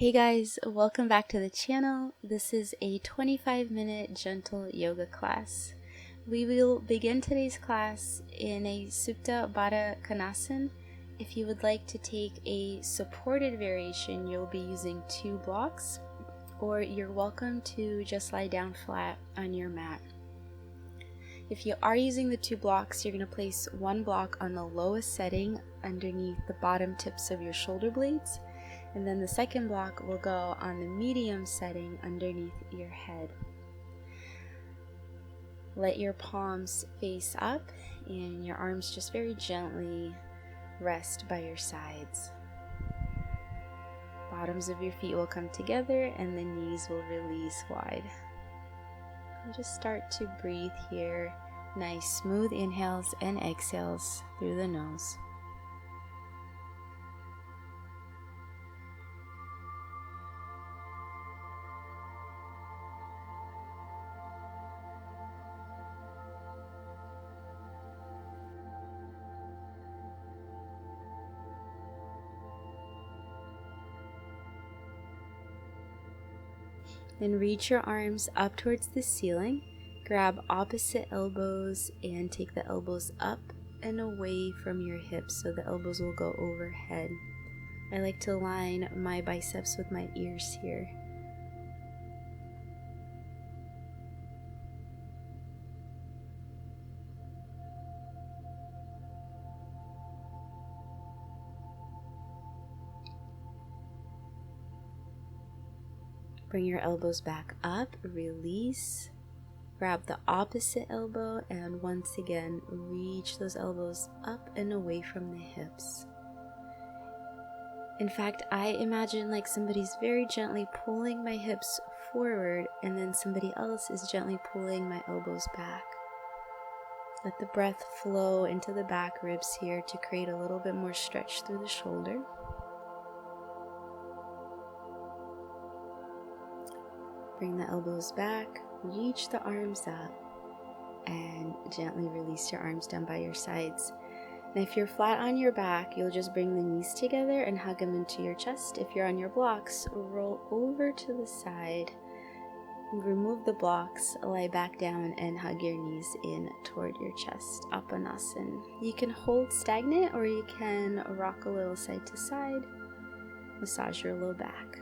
Hey guys, welcome back to the channel. This is a 25-minute gentle yoga class. We will begin today's class in a Supta Baddha Konasana. If you would like to take a supported variation, you'll be using 2 blocks, or you're welcome to just lie down flat on your mat. If you are using the 2 blocks, you're going to place 1 block on the lowest setting underneath the bottom tips of your shoulder blades, and then the second block will go on the medium setting underneath your head. Let your palms face up and your arms just very gently rest by your sides. Bottoms of your feet will come together and the knees will release wide. And just start to breathe here. Nice smooth inhales and exhales through the nose. Then reach your arms up towards the ceiling. Grab opposite elbows and take the elbows up and away from your hips so the elbows will go overhead. I like to align my biceps with my ears here. Bring your elbows back up, release. Grab the opposite elbow and once again reach those elbows up and away from the hips. In fact, I imagine like somebody's very gently pulling my hips forward and then somebody else is gently pulling my elbows back. Let the breath flow into the back ribs here to create a little bit more stretch through the shoulder. Bring the elbows back, reach the arms up, and gently release your arms down by your sides. Now if you're flat on your back, you'll just bring the knees together and hug them into your chest. If you're on your blocks, roll over to the side, remove the blocks, lie back down and hug your knees in toward your chest, Apanasana. You can hold stagnant or you can rock a little side to side, massage your low back.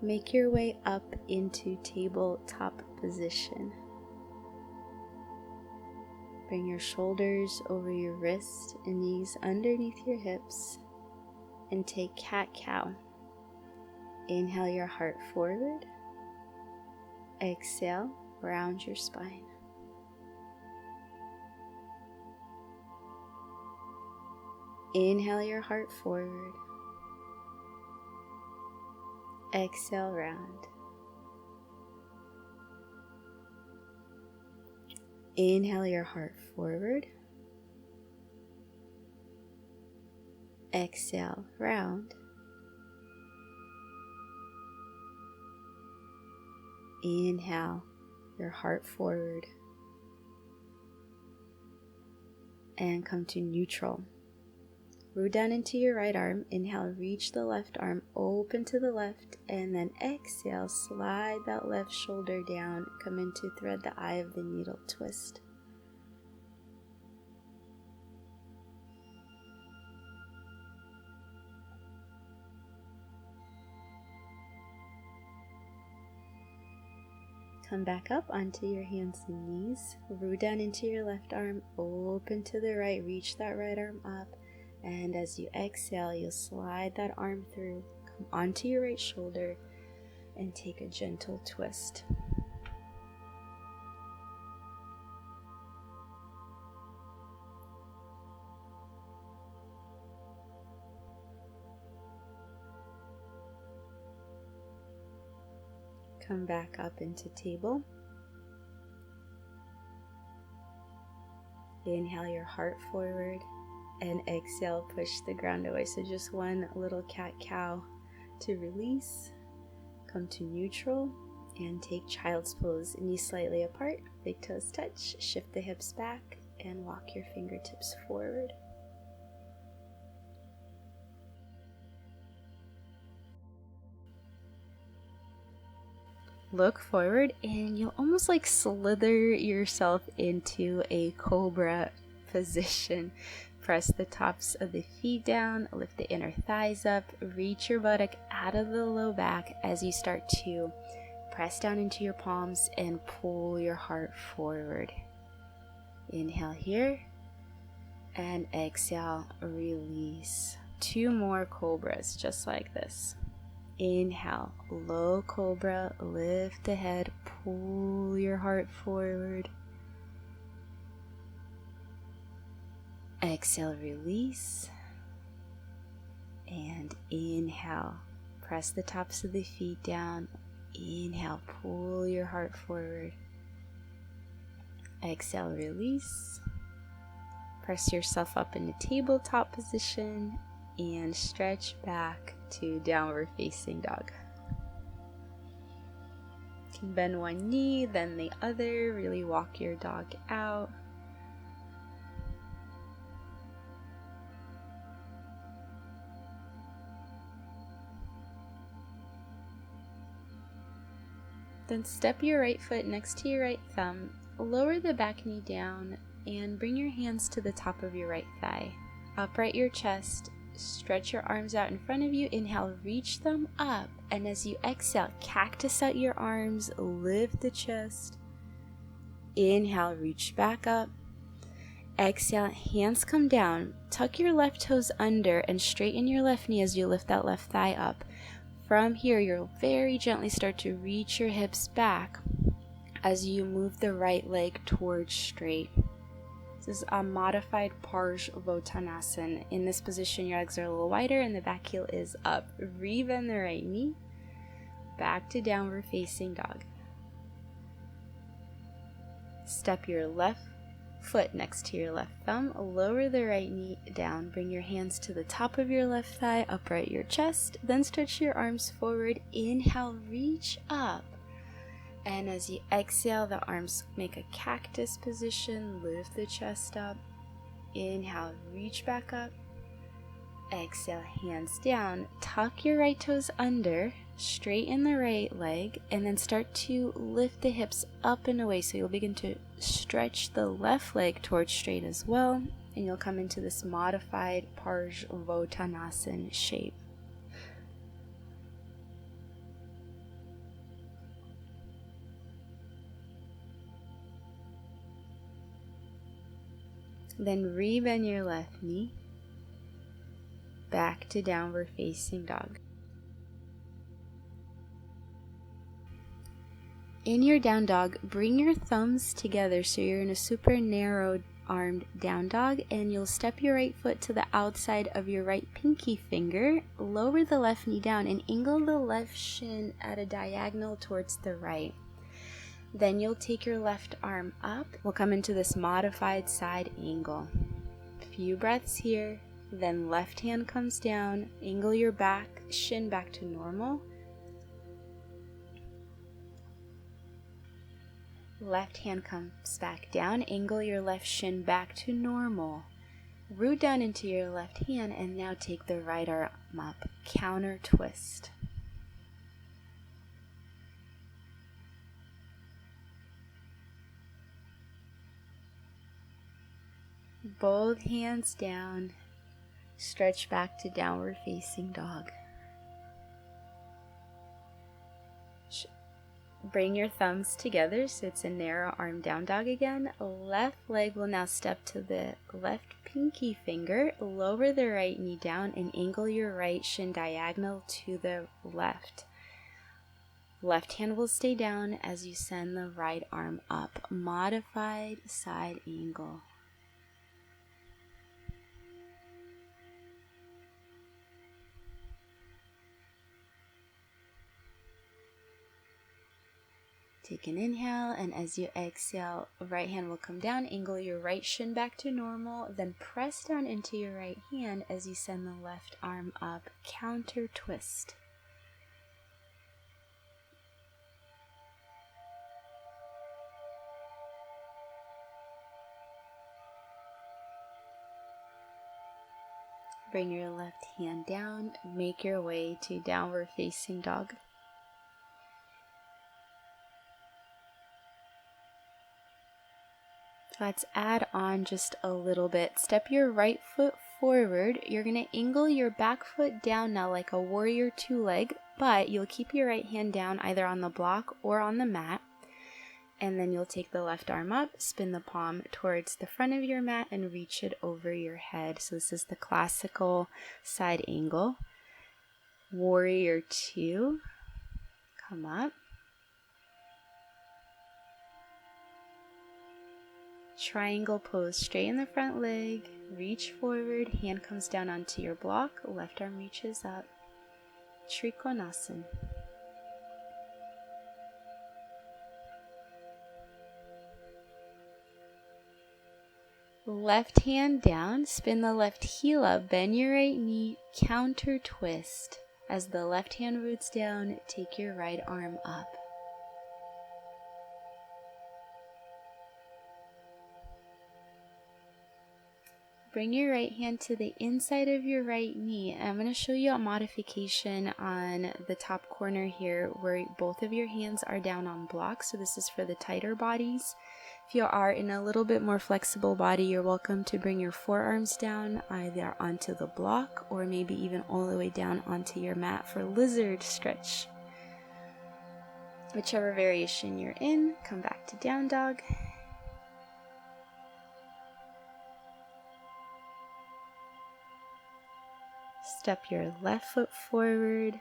Make your way up into tabletop position. Bring your shoulders over your wrists and knees underneath your hips and take cat-cow. Inhale your heart forward. Exhale, round your spine. Inhale your heart forward. Exhale, round. Inhale your heart forward. Exhale, round. Inhale your heart forward. And come to neutral. Root down into your right arm. Inhale, reach the left arm open to the left, and then exhale, slide that left shoulder down. Come into thread the eye of the needle twist. Come back up onto your hands and knees. Root down into your left arm, open to the right, reach that right arm up. And as you exhale, you'll slide that arm through, come onto your right shoulder, and take a gentle twist. Come back up into table. Inhale your heart forward. And exhale, push the ground away. So just one little cat-cow to release. Come to neutral and take child's pose. Knees slightly apart, big toes touch. Shift the hips back and walk your fingertips forward. Look forward and you'll almost like slither yourself into a cobra position. Press the tops of the feet down, lift the inner thighs up, reach your buttock out of the low back as you start to press down into your palms and pull your heart forward. Inhale here and exhale, release. 2 more cobras just like this. Inhale, low cobra, lift the head, pull your heart forward. Exhale, release. And inhale, press the tops of the feet down. Inhale, pull your heart forward. Exhale, release. Press yourself up into tabletop position and stretch back to downward facing dog. You can bend one knee, then the other. Really walk your dog out. Then step your right foot next to your right thumb, lower the back knee down, and bring your hands to the top of your right thigh. Upright your chest, stretch your arms out in front of you. Inhale, reach them up, and as you exhale, cactus out your arms, lift the chest. Inhale, reach back up. Exhale, hands come down, tuck your left toes under, and straighten your left knee as you lift that left thigh up. From here, you'll very gently start to reach your hips back as you move the right leg towards straight. This is a modified Parsvottanasana. In this position, your legs are a little wider and the back heel is up. Rebend the right knee, back to downward facing dog. Step your left foot next to your left thumb, lower the right knee down, bring your hands to the top of your left thigh, upright your chest, then stretch your arms forward. Inhale, reach up, and as you exhale, the arms make a cactus position, lift the chest up. Inhale, reach back up. Exhale, hands down, tuck your right toes under, straighten the right leg, and then start to lift the hips up and away. So you'll begin to stretch the left leg towards straight as well, and you'll come into this modified Parsvottanasana shape. Then rebend your left knee, back to downward facing dog. In your down dog, bring your thumbs together so you're in a super narrow armed down dog, and you'll step your right foot to the outside of your right pinky finger, lower the left knee down, and angle the left shin at a diagonal towards the right. Then you'll take your left arm up. We'll come into this modified side angle. A few breaths here. Then left hand comes down, angle your back shin back to normal. Left hand comes back down, angle your left shin back to normal. Root down into your left hand, and now take the right arm up, counter twist. Both hands down. Stretch back to downward facing dog. Bring your thumbs together so it's a narrow arm down dog again. Left leg will now step to the left pinky finger. Lower the right knee down and angle your right shin diagonal to the left. Left hand will stay down as you send the right arm up. Modified side angle. Take an inhale, and as you exhale, right hand will come down, angle your right shin back to normal, then press down into your right hand as you send the left arm up, counter twist. Bring your left hand down, make your way to downward facing dog. Let's add on just a little bit. Step your right foot forward. You're going to angle your back foot down now like a warrior two leg, but you'll keep your right hand down either on the block or on the mat. And then you'll take the left arm up, spin the palm towards the front of your mat and reach it over your head. So this is the classical side angle. Warrior two. Come up. Triangle pose, straighten the front leg, reach forward, hand comes down onto your block, left arm reaches up. Trikonasana. Left hand down, spin the left heel up, bend your right knee, counter twist. As the left hand roots down, take your right arm up. Bring your right hand to the inside of your right knee. I'm going to show you a modification on the top corner here where both of your hands are down on blocks. So this is for the tighter bodies. If you are in a little bit more flexible body, you're welcome to bring your forearms down either onto the block or maybe even all the way down onto your mat for lizard stretch. Whichever variation you're in, come back to down dog. Step your left foot forward.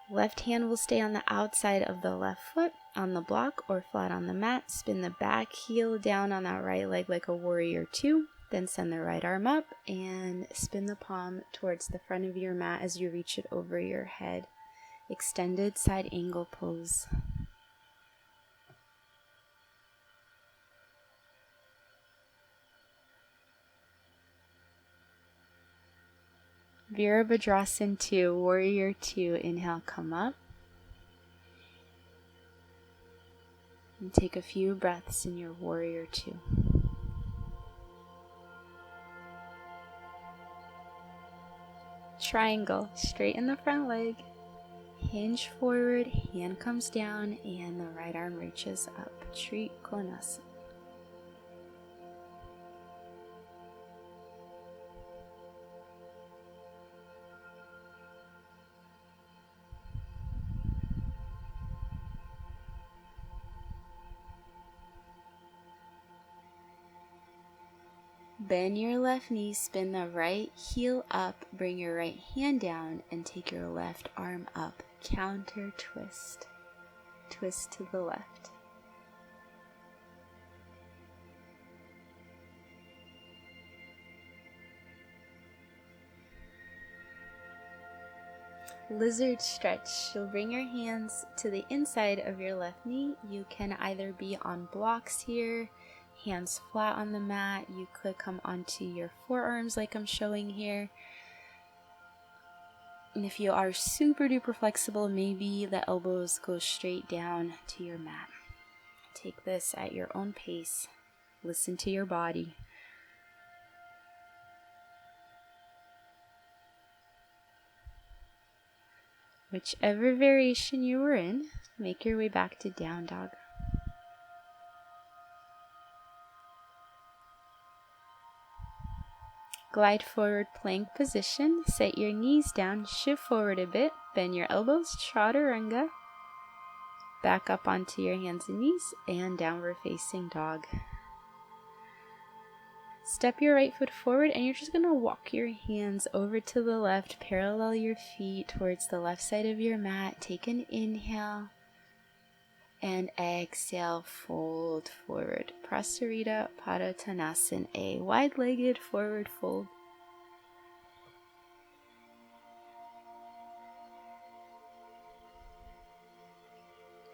Left hand will stay on the outside of the left foot on the block or flat on the mat. Spin the back heel down on that right leg like a warrior two. Then send the right arm up and spin the palm towards the front of your mat as you reach it over your head. Extended side angle pose. Virabhadrasana 2, warrior 2. Inhale, come up. And take a few breaths in your warrior 2. Triangle, straighten the front leg. Hinge forward, hand comes down, and the right arm reaches up. Trikonasana. Bend your left knee, spin the right heel up, bring your right hand down, and take your left arm up. Counter twist. Twist to the left. Lizard stretch. You'll bring your hands to the inside of your left knee. You can either be on blocks here, hands flat on the mat. You could come onto your forearms like I'm showing here. And if you are super duper flexible, maybe the elbows go straight down to your mat. Take this at your own pace. Listen to your body. Whichever variation you were in, make your way back to down dog. Glide forward plank position. Set your knees down, shift forward a bit, bend your elbows, chaturanga. Back up onto your hands and knees and downward facing dog. Step your right foot forward and you're just going to walk your hands over to the left, parallel your feet towards the left side of your mat. Take an inhale and exhale, fold forward. Prasarita Padottanasana, a wide-legged forward fold.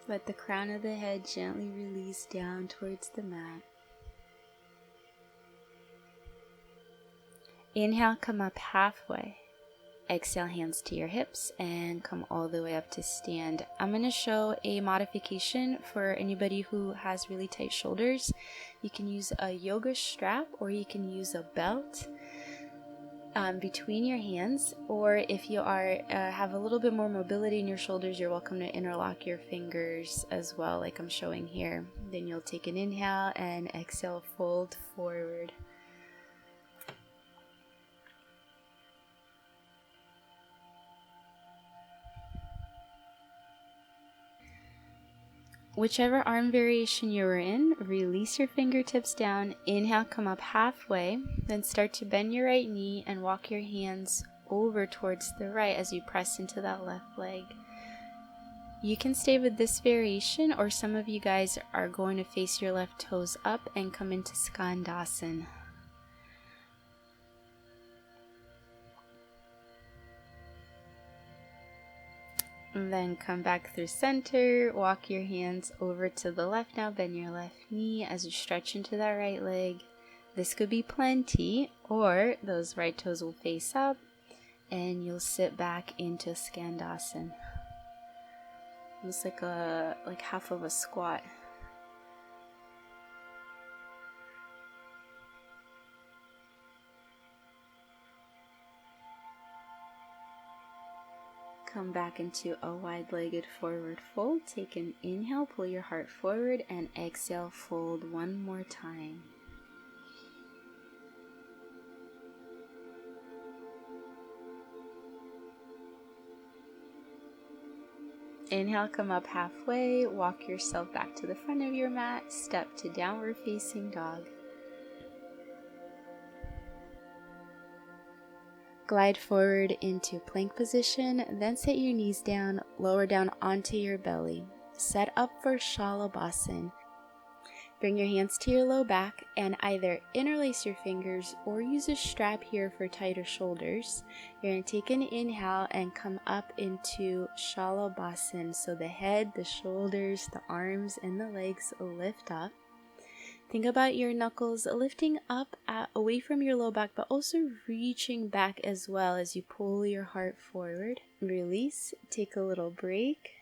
Let the crown of the head gently release down towards the mat. Inhale, come up halfway. Exhale, hands to your hips and come all the way up to stand. I'm going to show a modification for anybody who has really tight shoulders. You can use a yoga strap or you can use a belt. between your hands, or if you are have a little bit more mobility in your shoulders, you're welcome to interlock your fingers as well, like I'm showing here. Then you'll take an inhale and exhale, fold forward. Whichever arm variation you're in, release your fingertips down. Inhale, come up halfway. Then start to bend your right knee and walk your hands over towards the right as you press into that left leg. You can stay with this variation, or some of you guys are going to face your left toes up and come into Skandasana. And then come back through center, walk your hands over to the left now, bend your left knee as you stretch into that right leg. This could be plenty, or those right toes will face up and you'll sit back into Skandasana. Almost like half of a squat. Come back into a wide-legged forward fold. Take an inhale, pull your heart forward, and exhale, fold one more time. Inhale, come up halfway, walk yourself back to the front of your mat, step to downward facing dog. Glide forward into plank position, then set your knees down, lower down onto your belly. Set up for shavasana. Bring your hands to your low back and either interlace your fingers or use a strap here for tighter shoulders. You're going to take an inhale and come up into shavasana. So the head, the shoulders, the arms, and the legs lift up. Think about your knuckles lifting up away from your low back, but also reaching back as well as you pull your heart forward. Release, take a little break.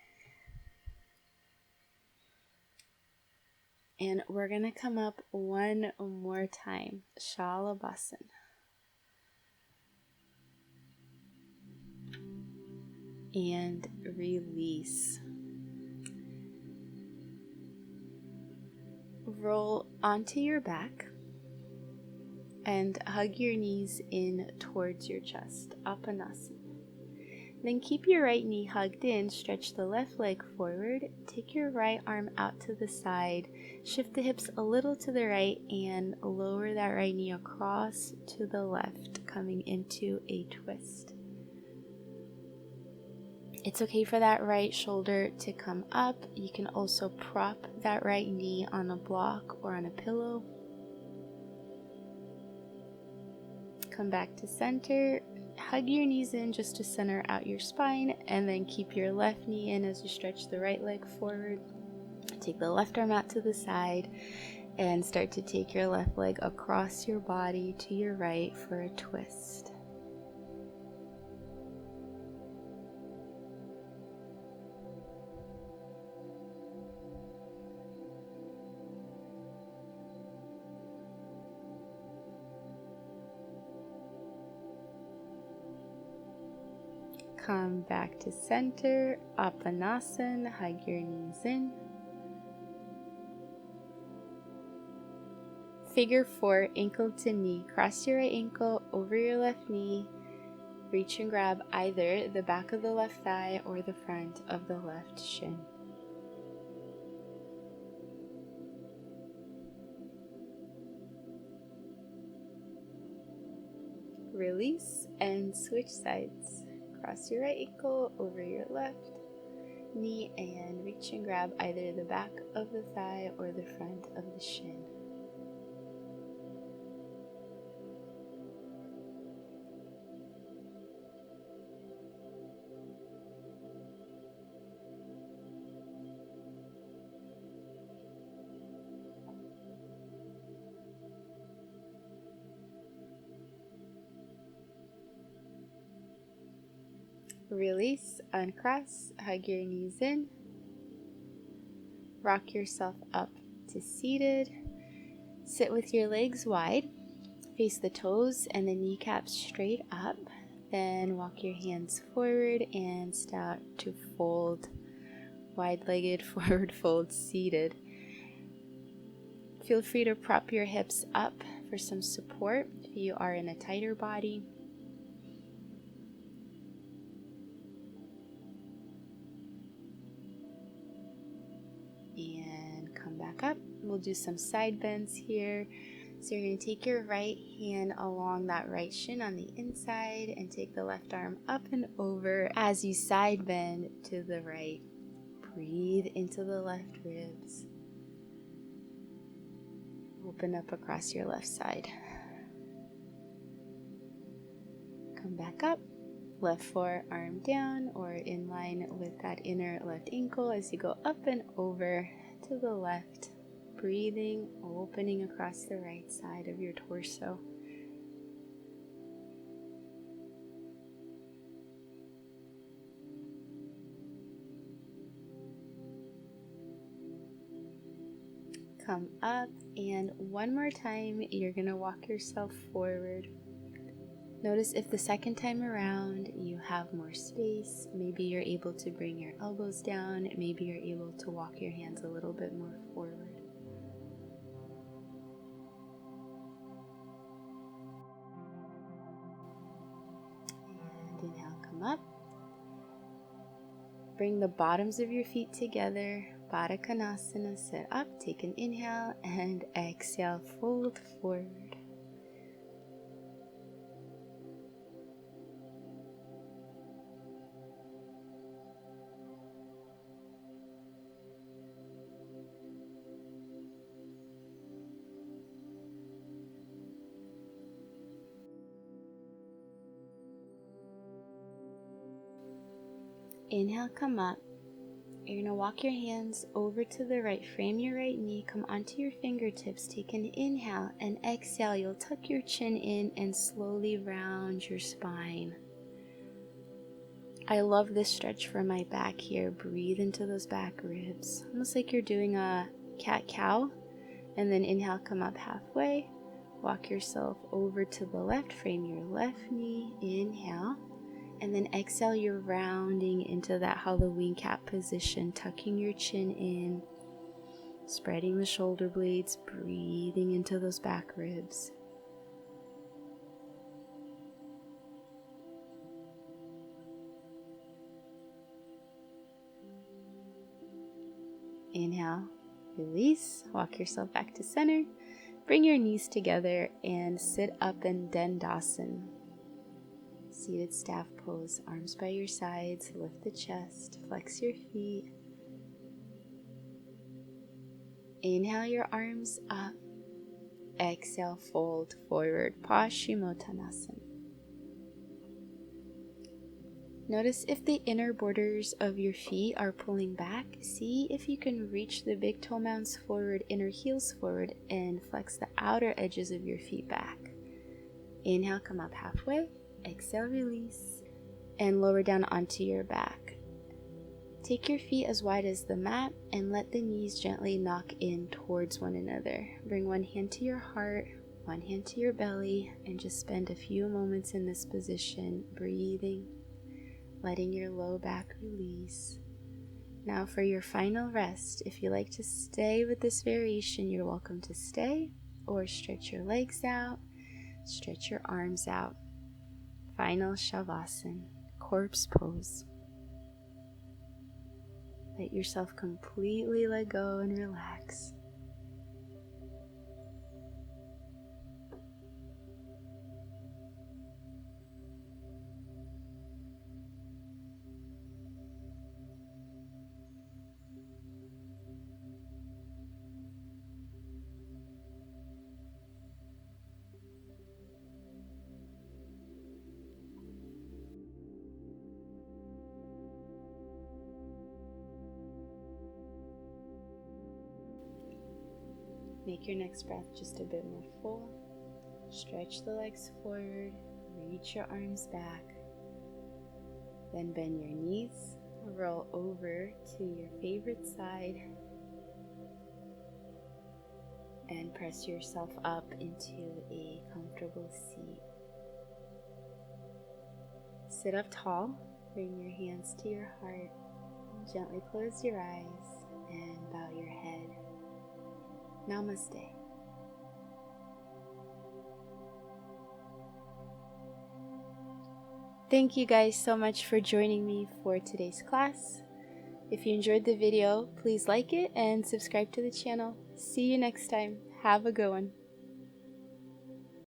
And we're going to come up one more time. Shavasana. And release. Roll onto your back and hug your knees in towards your chest, Apanasana. Then keep your right knee hugged in, stretch the left leg forward, take your right arm out to the side, shift the hips a little to the right, and lower that right knee across to the left, coming into a twist. It's okay for that right shoulder to come up. You can also prop that right knee on a block or on a pillow. Come back to center. Hug your knees in just to center out your spine, and then keep your left knee in as you stretch the right leg forward. Take the left arm out to the side and start to take your left leg across your body to your right for a twist. Come back to center, Apanasana, hug your knees in. Figure 4, ankle to knee. Cross your right ankle over your left knee. Reach and grab either the back of the left thigh or the front of the left shin. Release and switch sides. Cross your right ankle over your left knee and reach and grab either the back of the thigh or the front of the shin. Release, uncross, hug your knees in. Rock yourself up to seated. Sit with your legs wide. Face the toes and the kneecaps straight up. Then walk your hands forward and start to fold, wide-legged forward fold seated. Feel free to prop your hips up for some support if you are in a tighter body. And come back up. We'll do some side bends here. So you're going to take your right hand along that right shin on the inside and take the left arm up and over as you side bend to the right. Breathe into the left ribs. Open up across your left side. Come back up. Left forearm down or in line with that inner left ankle as you go up and over to the left. Breathing, opening across the right side of your torso. Come up, and one more time, you're going to walk yourself forward. Notice if the second time around you have more space. Maybe you're able to bring your elbows down. Maybe you're able to walk your hands a little bit more forward. And inhale, come up. Bring the bottoms of your feet together. Baddha Konasana, sit up. Take an inhale and exhale, fold forward. Inhale, come up. You're going to walk your hands over to the right, frame your right knee, come onto your fingertips, take an inhale, and exhale. You'll tuck your chin in and slowly round your spine. I love this stretch for my back here. Breathe into those back ribs, almost like you're doing a cat-cow. And then inhale, come up halfway. Walk yourself over to the left, frame your left knee, inhale. And then exhale, you're rounding into that Halloween cat position, tucking your chin in, spreading the shoulder blades, breathing into those back ribs. Inhale, release, walk yourself back to center. Bring your knees together and sit up in Dandasana. Seated staff pose, arms by your sides, lift the chest, flex your feet. Inhale your arms up. Exhale, fold forward, Paschimottanasana. Notice if the inner borders of your feet are pulling back. See if you can reach the big toe mounds forward, inner heels forward, and flex the outer edges of your feet back. Inhale, come up halfway. Exhale, release, and lower down onto your back. Take your feet as wide as the mat and let the knees gently knock in towards one another. Bring one hand to your heart, one hand to your belly, and just spend a few moments in this position, breathing, letting your low back release. Now for your final rest, if you like to stay with this variation, you're welcome to stay, or stretch your legs out, stretch your arms out. Final shavasana, corpse pose. Let yourself completely let go and relax. Make your next breath just a bit more full. Stretch the legs forward, reach your arms back. Then bend your knees, roll over to your favorite side. and press yourself up into a comfortable seat. Sit up tall, bring your hands to your heart, gently close your eyes and bow your head. Namaste. Thank you guys so much for joining me for today's class. If you enjoyed the video, please like it and subscribe to the channel. See you next time. Have a good one.